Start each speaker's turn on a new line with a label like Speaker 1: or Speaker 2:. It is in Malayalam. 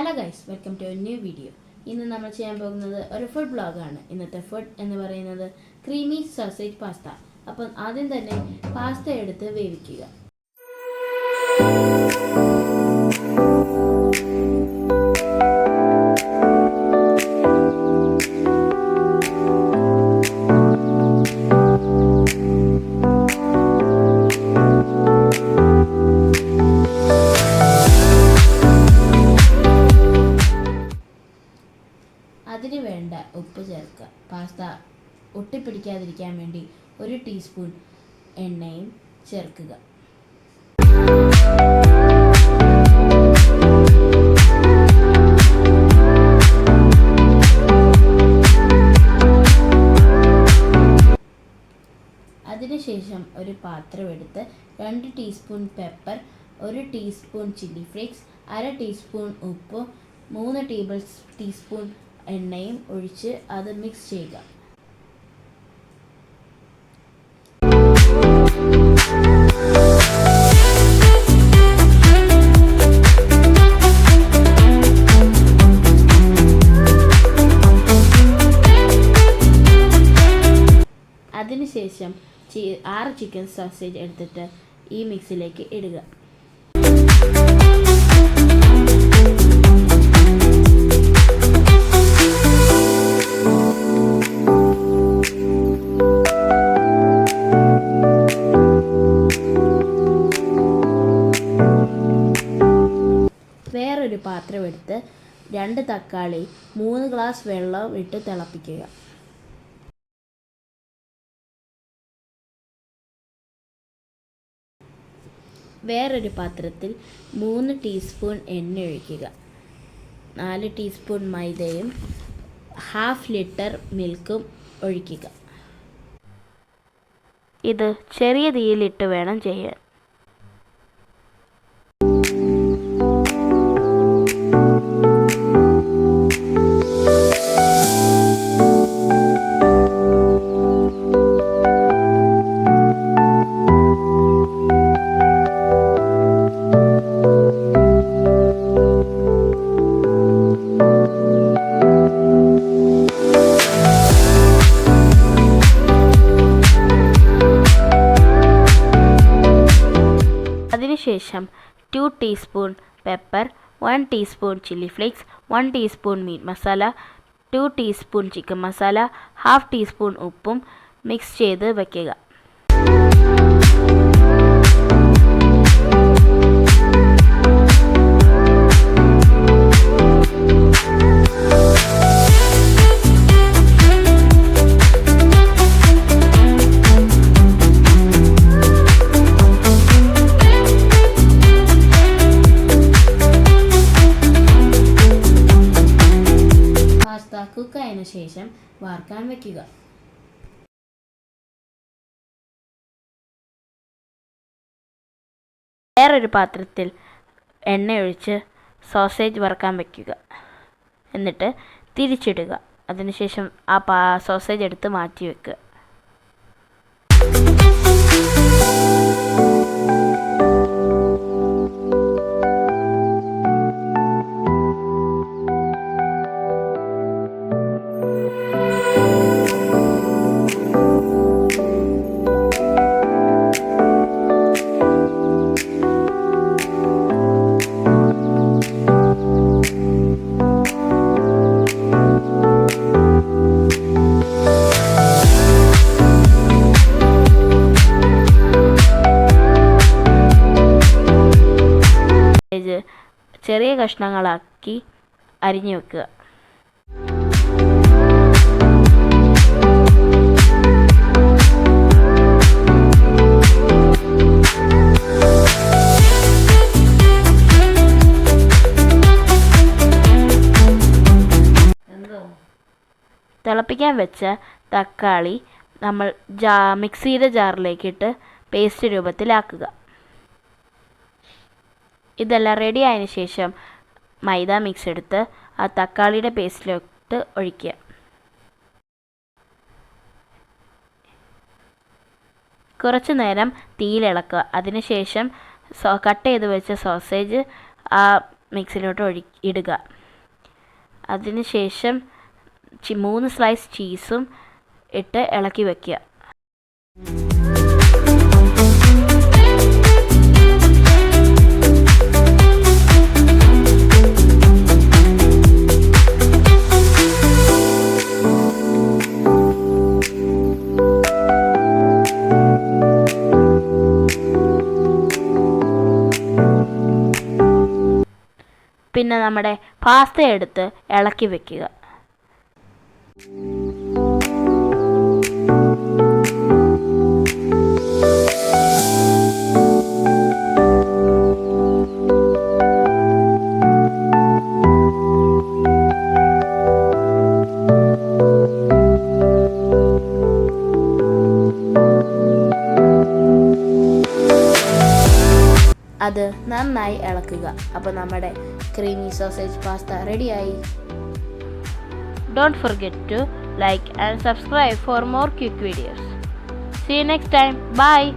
Speaker 1: Hello guys, welcome to a new video. ഇന്ന് നമ്മൾ ചെയ്യാൻ പോകുന്നത് ഒരു ഫുഡ് ബ്ലോഗാണ്. ഇന്നത്തെ ഫുഡ് എന്ന് പറയുന്നത് ക്രീമി സോസേജ് പാസ്ത. അപ്പം ആദ്യം തന്നെ പാസ്ത എടുത്ത് വേവിക്കുക. അതിന് വേണ്ട ഉപ്പ് ചേർക്കുക. പാസ്ത ഒട്ടിപ്പിടിക്കാതിരിക്കാൻ വേണ്ടി 1 ടീസ്പൂൺ എണ്ണയും ചേർക്കുക. അതിനുശേഷം ഒരു പാത്രം എടുത്ത് 2 teaspoon pepper, 1 teaspoon chilli flakes, 1/2 teaspoon ഉപ്പ്, 3 ടേബിൾ ടീസ്പൂൺ എണ്ണയും ഒഴിച്ച് അത് മിക്സ് ചെയ്യുക. അതിനുശേഷം 6 ചിക്കൻ സോസേജ് എടുത്തിട്ട് ഈ മിക്സിലേക്ക് ഇടുക. വേറൊരു പാത്രം എടുത്ത് 2 തക്കാളി 3 ഗ്ലാസ് വെള്ളം ഇട്ട് തിളപ്പിക്കുക. വേറൊരു പാത്രത്തിൽ 3 ടീസ്പൂൺ എണ്ണ ഒഴിക്കുക. 4 ടീസ്പൂൺ മൈദയും 1/2 ലിറ്റർ മിൽക്കും ഒഴിക്കുക. ഇത് ചെറിയ തീയിലിട്ട് വേണം ചെയ്യാൻ. അതിനുശേഷം 2 teaspoon pepper, 1 teaspoon chilli flakes, 1 teaspoon meet masala, 2 teaspoon chicken masala, 1/2 teaspoon ഉപ്പും മിക്സ് ചെയ്ത് വയ്ക്കുക. കുക്കായതിനു ശേഷം വാർക്കാൻ വയ്ക്കുക. വേറൊരു പാത്രത്തിൽ എണ്ണ ഒഴിച്ച് സോസേജ് വറുക്കാൻ വയ്ക്കുക. എന്നിട്ട് തിരിച്ചിടുക. അതിനുശേഷം ആ സോസേജ് എടുത്ത് മാറ്റി വയ്ക്കുക. ചെറിയ കഷ്ണങ്ങളാക്കി അരിഞ്ഞു വെക്കുക. തിളപ്പിക്കാൻ വെച്ച തക്കാളി നമ്മൾ മിക്സിയുടെ ജാറിലേക്കിട്ട് പേസ്റ്റ് രൂപത്തിലാക്കുക. ഇതെല്ലാം റെഡി ആയതിനു ശേഷം മൈദ മിക്സ് എടുത്ത് ആ തക്കാളിയുടെ പേസ്റ്റിലോട്ട് ഒഴിക്കുക. കുറച്ച് നേരം തീയിലിളക്കുക. അതിനുശേഷം കട്ട് ചെയ്ത് വെച്ച സോസേജ് ആ മിക്സിലോട്ട് ഇടുക. അതിനുശേഷം 3 സ്ലൈസ് ചീസും ഇട്ട് ഇളക്കി വയ്ക്കുക. പിന്നെ നമ്മുടെ പാസ്ത എടുത്ത് ഇളക്കി വെക്കുക. അത് നന്നായി ഇളക്കുക. അപ്പോൾ നമ്മുടെ ക്രീമി സോസേജ് പാസ്ത റെഡിയായി. Don't forget to like and subscribe for more quick videos. See you next time. Bye.